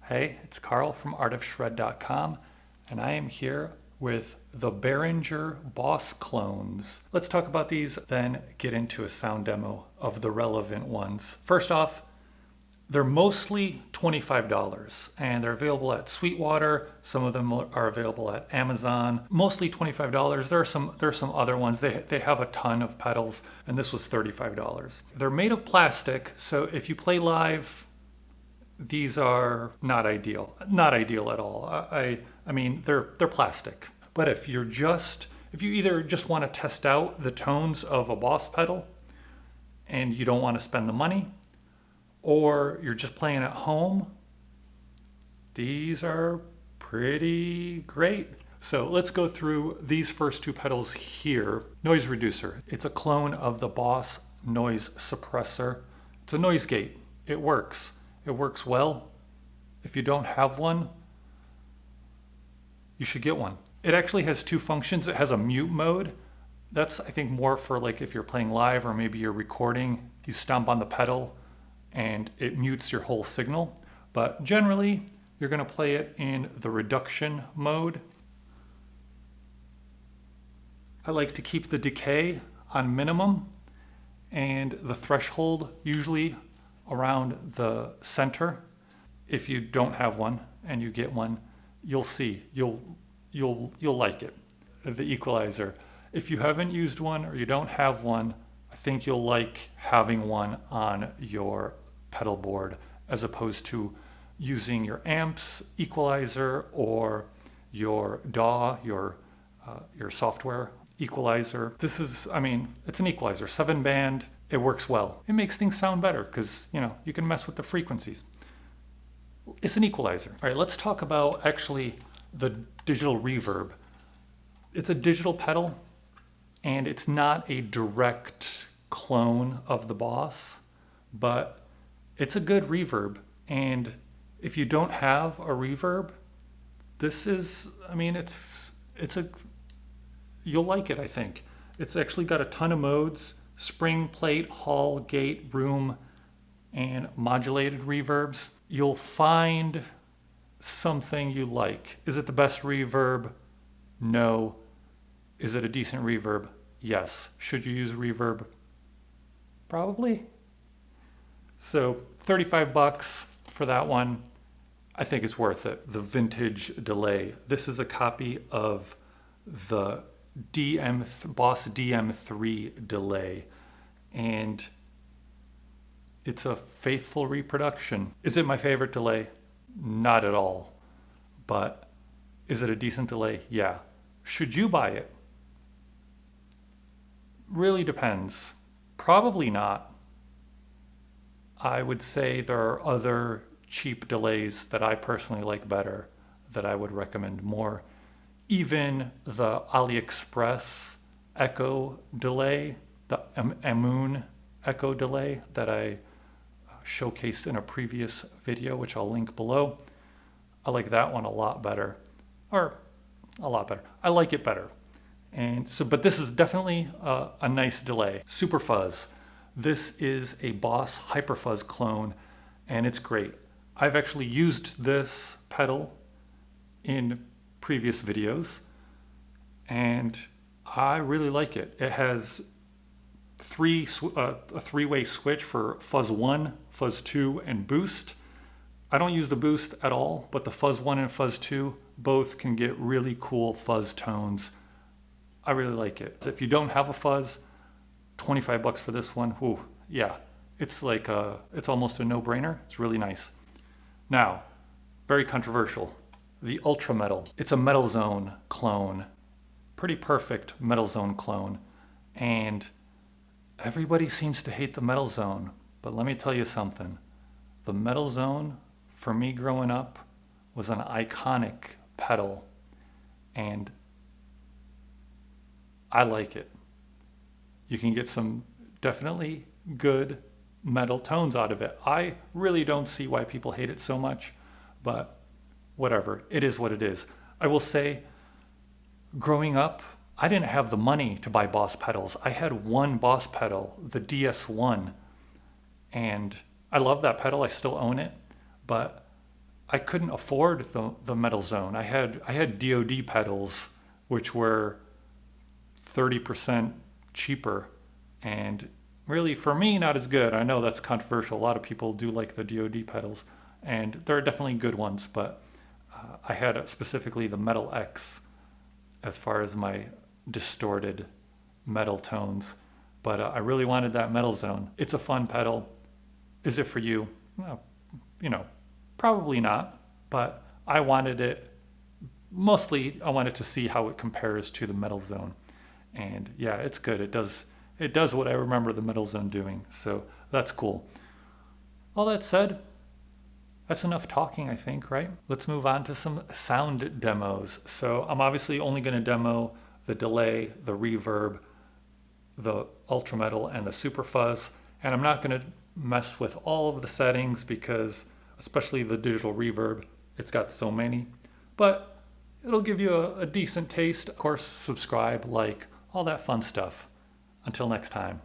Hey, it's Carl from artofshred.com, and I am here with the Behringer BOSS clones. Let's talk about these, then get into a sound demo of the relevant ones. First off, they're mostly $25, and they're available at Sweetwater. Some of them are available at Amazon. Mostly $25. There are some other ones. They have a ton of pedals, and this was $35. They're made of plastic, so if you play live, these are not ideal. Not ideal at all. I mean, they're plastic. But if you either just want to test out the tones of a Boss pedal and you don't want to spend the money, or you're just playing at home, these are pretty great. So let's go through these first two pedals here. Noise reducer. It's a clone of the Boss noise suppressor. It's a noise gate. It works. It works well. If you don't have one, you should get one. It actually has two functions. It has a mute mode. That's, I think, more for like if you're playing live or maybe you're recording, you stomp on the pedal and it mutes your whole signal. But generally, you're going to play it in the reduction mode. I like to keep the decay on minimum and the threshold usually around the center. If you don't have one and you get one, you'll see, you'll like it. The equalizer. If you haven't used one or you don't have one, I think you'll like having one on your pedal board as opposed to using your amps equalizer or your DAW, your software equalizer. This is, I mean, it's an equalizer, 7-band. It works well. It makes things sound better because, you can mess with the frequencies. It's an equalizer. All right, let's talk about actually the digital reverb. It's a digital pedal and it's not a direct clone of the Boss, but it's a good reverb. And if you don't have a reverb, this is, I mean, you'll like it, I think. It's actually got a ton of modes. Spring, plate, hall, gate, room, and modulated reverbs. You'll find something you like. Is it the best reverb? No. Is it a decent reverb? Yes. Should you use reverb? Probably. So $35 for that one, I think is worth it. The Vintage Delay. This is a copy of the Boss DM3 delay, and it's a faithful reproduction. Is it my favorite delay? Not at all. But is it a decent delay? Yeah. Should you buy it? Really depends. Probably not. I would say there are other cheap delays that I personally like better, that I would recommend more. Even the AliExpress Echo delay, the Amun Echo delay that I showcased in a previous video, which I'll link below. I like that one a lot better, or a lot better. I like it better. And so, but this is definitely a nice delay. Super Fuzz. This is a Boss Hyperfuzz clone, and it's great. I've actually used this pedal in previous videos, and I really like it. It has a three-way switch for Fuzz 1, Fuzz 2, and Boost. I don't use the Boost at all, but the Fuzz 1 and Fuzz 2 both can get really cool fuzz tones. I really like it. So if you don't have a fuzz, $25 for this one. Ooh, yeah, it's like it's almost a no-brainer. It's really nice. Now, very controversial. The Ultra Metal. It's a Metal Zone clone. Pretty perfect Metal Zone clone. And everybody seems to hate the Metal Zone. But let me tell you something. The Metal Zone, for me growing up, was an iconic pedal. And I like it. You can get some definitely good metal tones out of it. I really don't see why people hate it so much. But whatever, it is what it is. I will say, growing up, I didn't have the money to buy Boss pedals. I had one Boss pedal, the DS1, and I love that pedal. I still own it, but I couldn't afford the metal zone. I had DoD pedals, which were 30% cheaper, and really for me not as good. I know that's controversial. A lot of people do like the DoD pedals, and there are definitely good ones, but I had specifically the Metal X as far as my distorted metal tones. But I really wanted that metal zone. It's a fun pedal. Is it for you? Well, probably not. But I wanted it. Mostly, I wanted to see how it compares to the metal zone. And yeah, it's good. It does what I remember the metal zone doing. So that's cool. All that said, that's enough talking, I think, right? Let's move on to some sound demos. So I'm obviously only going to demo the delay, the reverb, the ultra metal, and the super fuzz. And I'm not going to mess with all of the settings because, especially the digital reverb, it's got so many. But it'll give you a decent taste. Of course, subscribe, like, all that fun stuff. Until next time.